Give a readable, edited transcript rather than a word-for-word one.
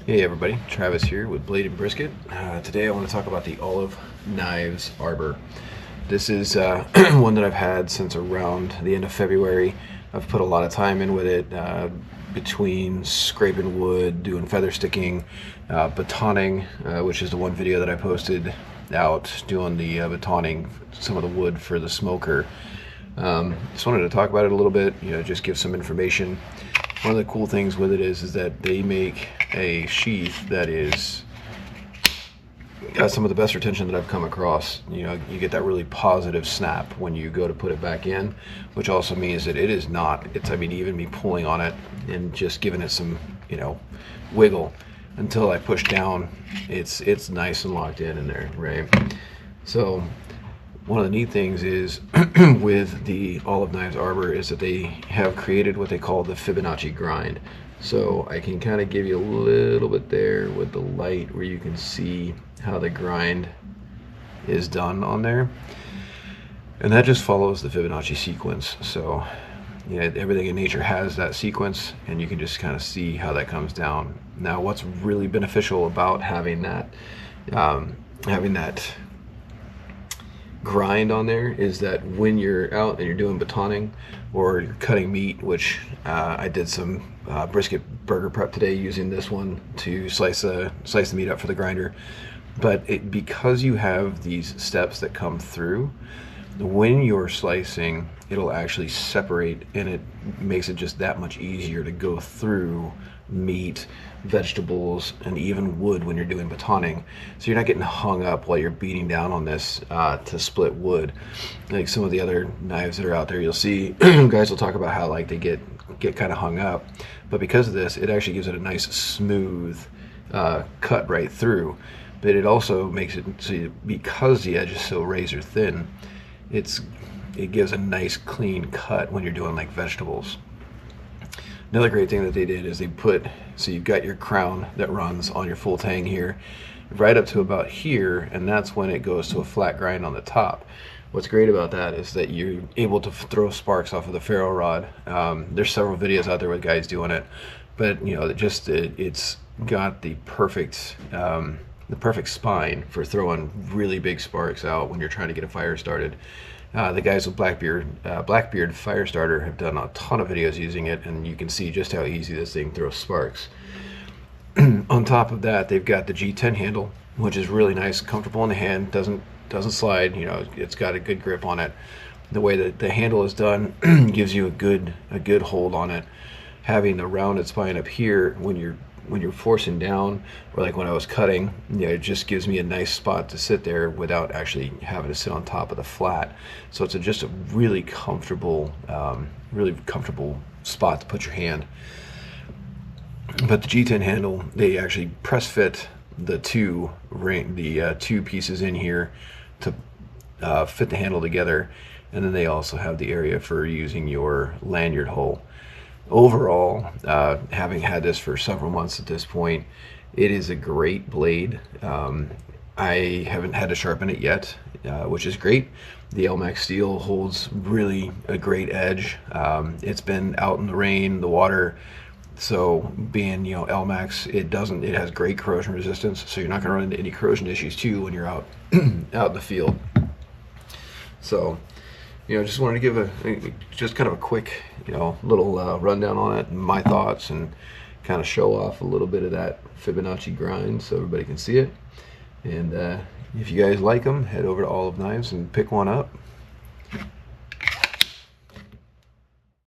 Hey everybody, Travis here with Blade and Brisket. Today I want to talk about the Olive Knives Arbor. This is one that I've had since around the end of February. I've put a lot of time in with it, between scraping wood, doing feather sticking, batoning, which is the one video that I posted out, doing the batoning some of the wood for the smoker. Just wanted to talk about it a little bit, just give some information. One of the cool things with it is that they make a sheath that got some of the best retention that I've come across. You get that really positive snap when you go to put it back in, which also means that even me pulling on it and just giving it some, wiggle until I push down, it's nice and locked in there, right? So one of the neat things is with the Olive Knives Arbor is that they have created what they call the Fibonacci grind. So I can kind of give you a little bit there with the light where you can see how the grind is done on there. And that just follows the Fibonacci sequence. So everything in nature has that sequence, and you can just kind of see how that comes down. Now what's really beneficial about having that grind on there is that when you're out and you're doing batoning or you're cutting meat, which I did some brisket burger prep today using this one to slice the meat up for the grinder. But because you have these steps that come through, when you're slicing, it'll actually separate, and it makes it just that much easier to go through meat, vegetables, and even wood when you're doing batoning. So you're not getting hung up while you're beating down on this to split wood. Like some of the other knives that are out there, you'll see guys will talk about how like they get kind of hung up, but because of this, it actually gives it a nice smooth cut right through. But it also makes it so because the edge is so razor thin, it gives a nice clean cut when you're doing like vegetables. Another great thing that they did is so you've got your crown that runs on your full tang here, right up to about here, and that's when it goes to a flat grind on the top. What's great about that is that you're able to throw sparks off of the ferro rod. There's several videos out there with guys doing it, but it's got the perfect spine for throwing really big sparks out when you're trying to get a fire started. The guys with Blackbeard Firestarter have done a ton of videos using it, and you can see just how easy this thing throws sparks. On top of that, they've got the G10 handle, which is really nice, comfortable in the hand, doesn't slide. It's got a good grip on it. The way that the handle is done gives you a good hold on it. Having the rounded spine up here when you're forcing down, or like when I was cutting, it just gives me a nice spot to sit there without actually having to sit on top of the flat. So it's just a really comfortable spot to put your hand. But the G10 handle, they actually press fit the two pieces in here to fit the handle together, and then they also have the area for using your lanyard hole. Overall, having had this for several months at this point, it is a great blade. I haven't had to sharpen it yet, which is great. The Elmax steel holds really a great edge. It's been out in the rain, the water, so being Elmax, it has great corrosion resistance, so you're not going to run into any corrosion issues too when you're out out in the field. So just wanted to give just kind of a quick, little rundown on it and my thoughts, and kind of show off a little bit of that Fibonacci grind so everybody can see it. And if you guys like them, head over to Olive Knives and pick one up.